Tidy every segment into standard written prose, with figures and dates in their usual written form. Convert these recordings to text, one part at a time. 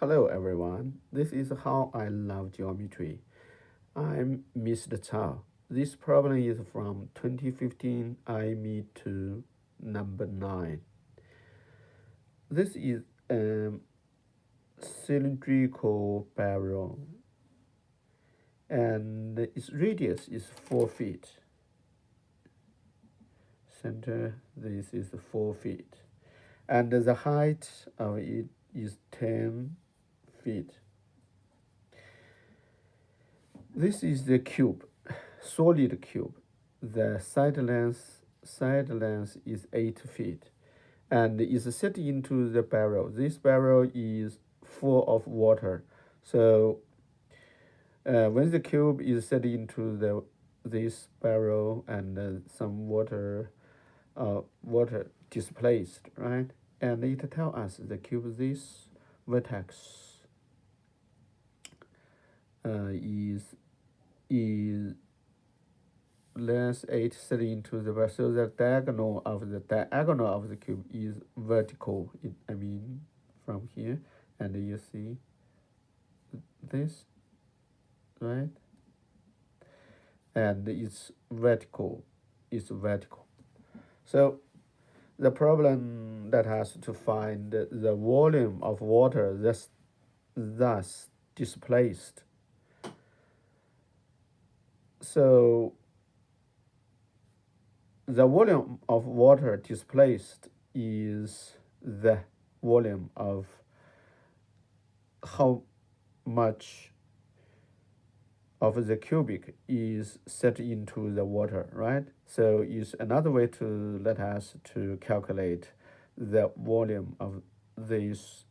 Hello everyone, this is how I love geometry. I'm Mr. Chao. This problem is from 2015 Aime12 number 9. This is a cylindrical barrel and its radius is 4 feet. Center, this is 4 feet. And the height of it is 10 feet. This is the cube, solid cube. The side length is 8 feet and is set into the barrel. This barrel is full of water. So when the cube is set into this barrel and some water displaced, right? And it tells us the cube, this vertex is length 8 set into the barrel. So the diagonal of the cube is vertical. From here, and you see this, right? And it's vertical. So the problem that has to find the volume of water thus displaced. So the volume of water displaced is the volume of how much of the cubic is set into the water, right? So it's another way to let us to calculate the volume of this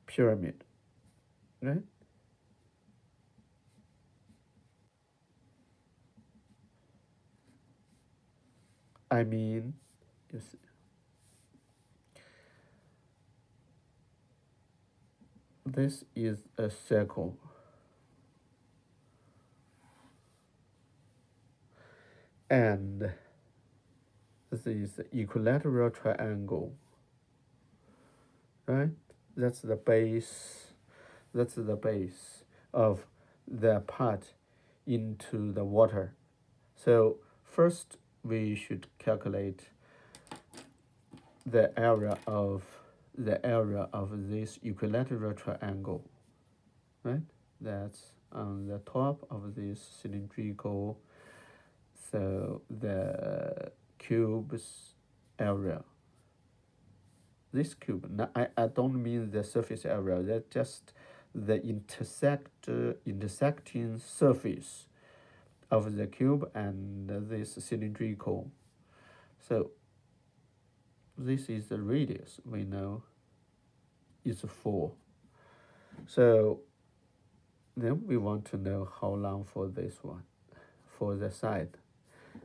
pyramid, right? You see, this is a circle. And this is the equilateral triangle, right? That's the base of the part into the water. So first we should calculate the area of this equilateral triangle, right? That's on the top of this cylindrical. So the cube's area. This cube, I don't mean the surface area, that's just the intersecting surface of the cube and this cylindrical. So this is the radius, we know is 4. So then we want to know how long for this one, for the side,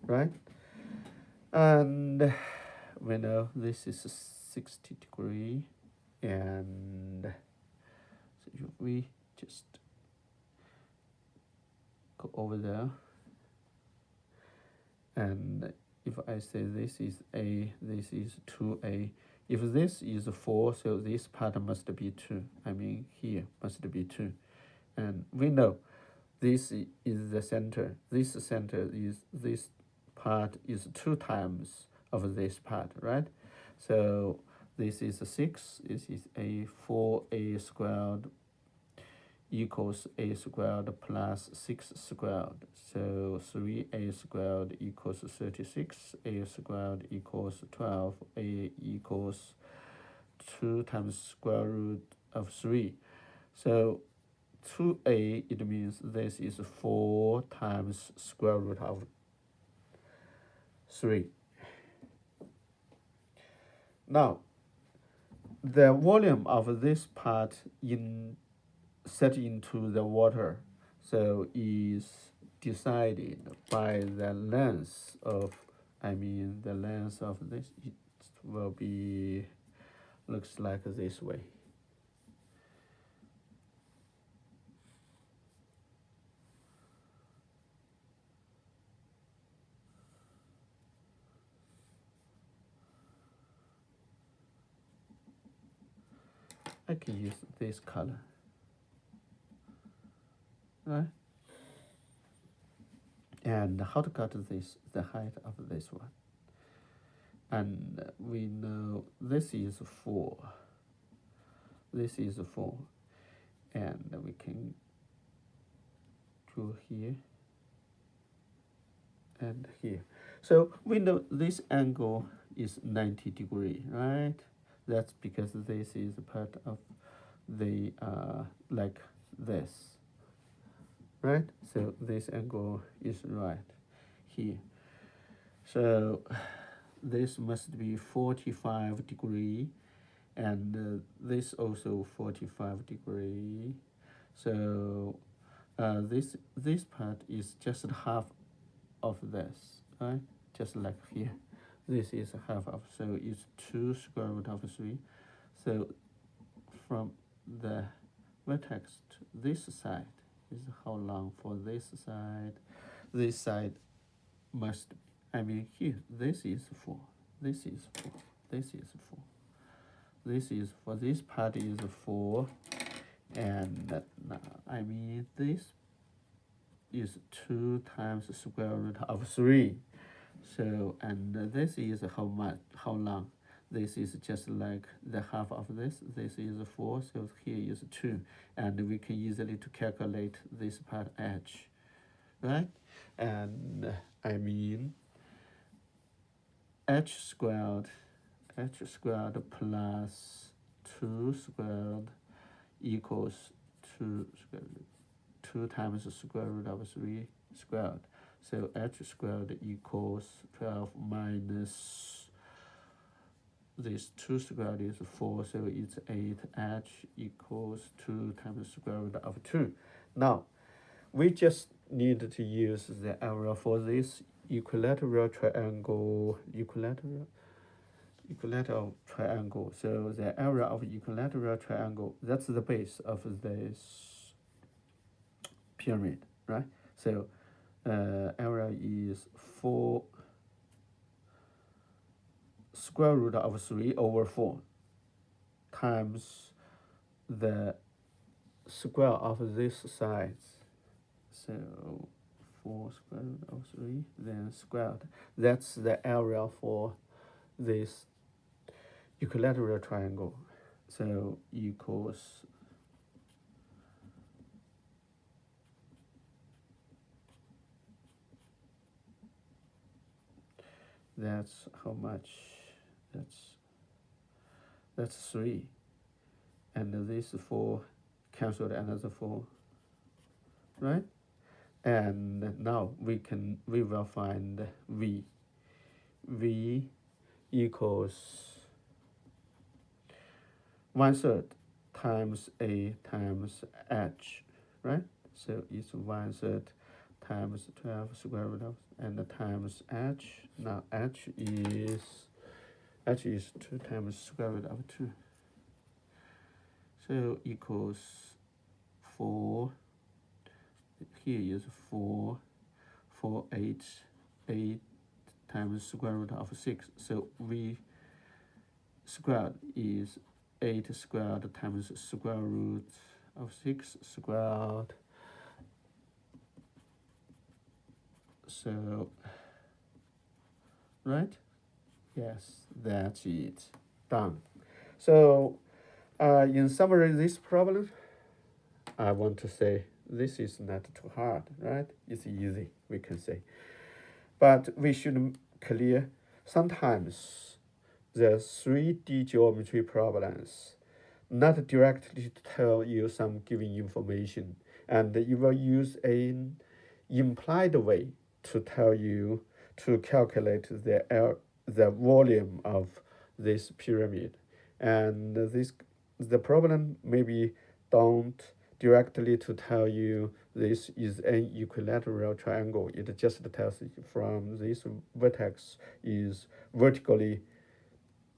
right? And we know this is 60 degree, and so if we just go over there, and if I say this is A, this is 2A, if this is 4, so this part must be 2. Here must be 2. And we know this is the center. This part is 2 times of this part, right? So this is 6. This is a 4a squared equals a squared plus 6 squared. So 3a squared equals 36. A squared equals 12. A equals 2 times square root of 3. So 2a, it means this is 4 times square root of 3. Now, the volume of this part set into the water, so is decided by the length of, the length of this. It will be, looks like this way. I can use this color. right? And how to cut this, the height of this one. And we know this is 4. This is 4. And we can draw here and here. So we know this angle is 90 degree, right? That's because this is part of the like this, right? So this angle is right here. So this must be 45 degree, and this also 45 degree. So this part is just half of this, right? Just like here, this is half of, so it's 2 square root of 3. So from the vertex to this side is how long for this side. This side must, I mean here, this is 4, this is 4, this is 4. This is, for this part is 4, and I mean this is 2 times square root of 3. So, and this is how much, how long? This is just like the half of this. This is 4, so here is 2. And we can easily to calculate this part h, right? And I mean h squared plus 2 squared equals 2 times the square root of 3 squared. So h squared equals 12 minus this 2 squared is 4, so it's 8. H equals 2 times the square root of 2. Now, we just need to use the area for this equilateral triangle, equilateral triangle. So the area of equilateral triangle, that's the base of this pyramid, right? So area is 4 square root of 3 over 4 times the square of this sides. So 4 square root of 3, then squared. That's the area for this equilateral triangle. So equals that's how much? That's 3. And this 4 cancelled another 4, right? And now we will find v. V equals 1/3 times a times h, right? So it's 1/3 times 12 square root of, and times h. Now h is 2 times square root of 2. So equals 4. Here is 4, 8 times square root of 6. So v squared is 8 squared times square root of 6 squared. So, right? Yes, that's it. Done. So, in summary, this problem, I want to say this is not too hard, right? It's easy, we can say. But we should clear sometimes the 3D geometry problems not directly tell you some given information, and you will use an implied way to tell you to calculate the volume of this pyramid. And the problem maybe don't directly to tell you this is an equilateral triangle. It just tells you from this vertex is vertically,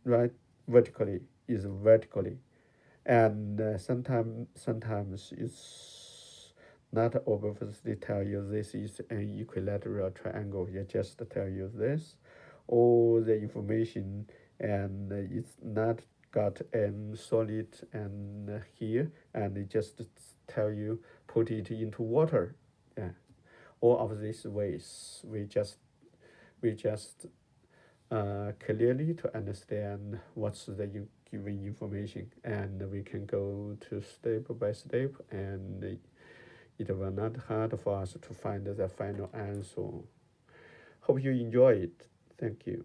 right? Vertically is vertically. And sometimes it's not obviously tell you this is an equilateral triangle. It just tell you this, all the information, and it's not got an solid and here, and it just tell you put it into water. Yeah. All of these ways we just clearly to understand what's the given information, and we can go to step by step, and it will not hard for us to find the final answer. Hope you enjoy it. Thank you.